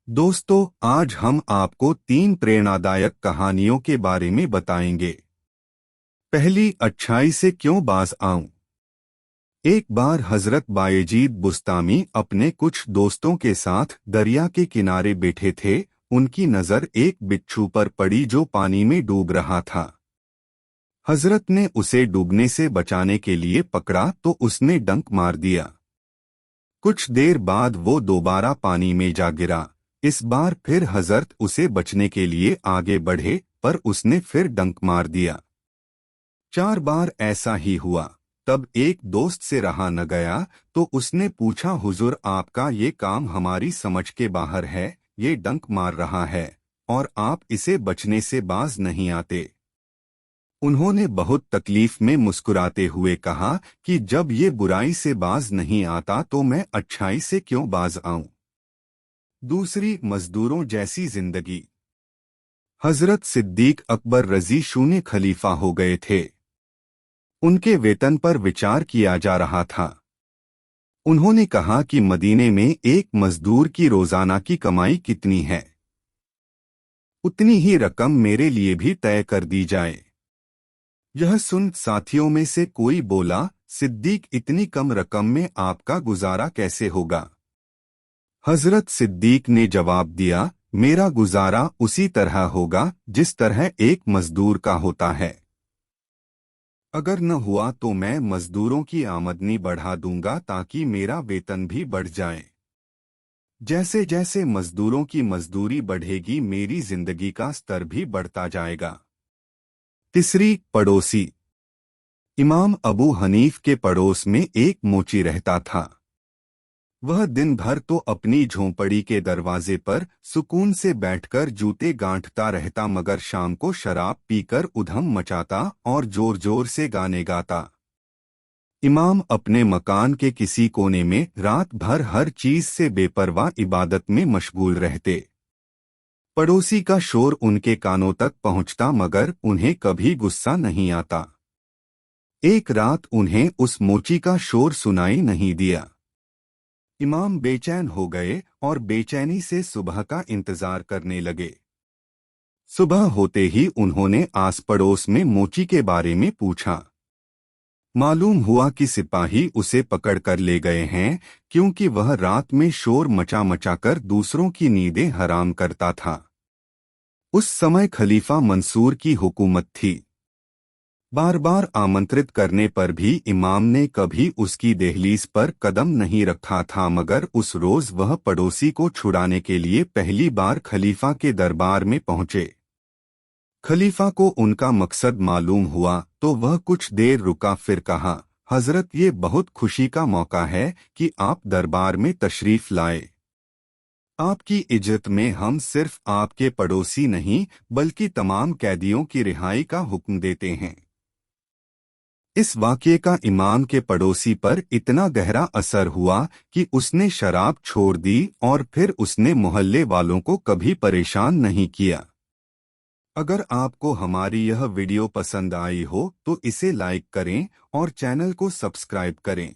दोस्तों, आज हम आपको 3 प्रेरणादायक कहानियों के बारे में बताएंगे। पहली, अच्छाई से क्यों बाज आऊं। एक बार हजरत बायजीद बुस्तामी अपने कुछ दोस्तों के साथ दरिया के किनारे बैठे थे। उनकी नजर एक बिच्छू पर पड़ी जो पानी में डूब रहा था। हजरत ने उसे डूबने से बचाने के लिए पकड़ा तो उसने डंक मार दिया। कुछ देर बाद वो दोबारा पानी में जा गिरा। इस बार फिर हजरत उसे बचने के लिए आगे बढ़े, पर उसने फिर डंक मार दिया। 4 बार ऐसा ही हुआ। तब एक दोस्त से रहा न गया तो उसने पूछा, हुजूर, आपका ये काम हमारी समझ के बाहर है। ये डंक मार रहा है और आप इसे बचने से बाज नहीं आते। उन्होंने बहुत तकलीफ में मुस्कुराते हुए कहा कि जब ये बुराई से बाज नहीं आता तो मैं अच्छाई से क्यों बाज आऊं। दूसरी, मजदूरों जैसी जिंदगी। हजरत सिद्दीक अकबर रजी शून्य खलीफा हो गए थे। उनके वेतन पर विचार किया जा रहा था। उन्होंने कहा कि मदीने में एक मजदूर की रोजाना की कमाई कितनी है, उतनी ही रकम मेरे लिए भी तय कर दी जाए। यह सुन साथियों में से कोई बोला, सिद्दीक, इतनी कम रकम में आपका गुजारा कैसे होगा। हजरत सिद्दीक ने जवाब दिया, मेरा गुजारा उसी तरह होगा जिस तरह एक मजदूर का होता है। अगर न हुआ तो मैं मजदूरों की आमदनी बढ़ा दूंगा ताकि मेरा वेतन भी बढ़ जाए। जैसे जैसे मजदूरों की मजदूरी बढ़ेगी मेरी जिंदगी का स्तर भी बढ़ता जाएगा। तीसरी, पड़ोसी। इमाम अबू हनीफ के पड़ोस में एक मोची रहता था। वह दिन भर तो अपनी झोंपड़ी के दरवाजे पर सुकून से बैठकर जूते गांठता रहता, मगर शाम को शराब पीकर उधम मचाता और जोर जोर से गाने गाता। इमाम अपने मकान के किसी कोने में रात भर हर चीज से बेपरवाह इबादत में मशगूल रहते। पड़ोसी का शोर उनके कानों तक पहुंचता, मगर उन्हें कभी गुस्सा नहीं आता। एक रात उन्हें उस मोची का शोर सुनाई नहीं दिया। इमाम बेचैन हो गए और बेचैनी से सुबह का इंतजार करने लगे। सुबह होते ही उन्होंने आस पड़ोस में मोची के बारे में पूछा। मालूम हुआ कि सिपाही उसे पकड़ कर ले गए हैं, क्योंकि वह रात में शोर मचा मचा कर दूसरों की नींदें हराम करता था। उस समय खलीफा मंसूर की हुकूमत थी। बार बार आमंत्रित करने पर भी इमाम ने कभी उसकी देहलीज पर कदम नहीं रखा था, मगर उस रोज वह पड़ोसी को छुड़ाने के लिए पहली बार खलीफा के दरबार में पहुंचे। खलीफा को उनका मकसद मालूम हुआ तो वह कुछ देर रुका, फिर कहा, हजरत, ये बहुत खुशी का मौका है कि आप दरबार में तशरीफ लाए। आपकी इज्जत में हम सिर्फ आपके पड़ोसी नहीं बल्कि तमाम कैदियों की रिहाई का हुक्म देते हैं। इस वाक़ये का इमाम के पड़ोसी पर इतना गहरा असर हुआ कि उसने शराब छोड़ दी और फिर उसने मोहल्ले वालों को कभी परेशान नहीं किया। अगर आपको हमारी यह वीडियो पसंद आई हो तो इसे लाइक करें और चैनल को सब्सक्राइब करें।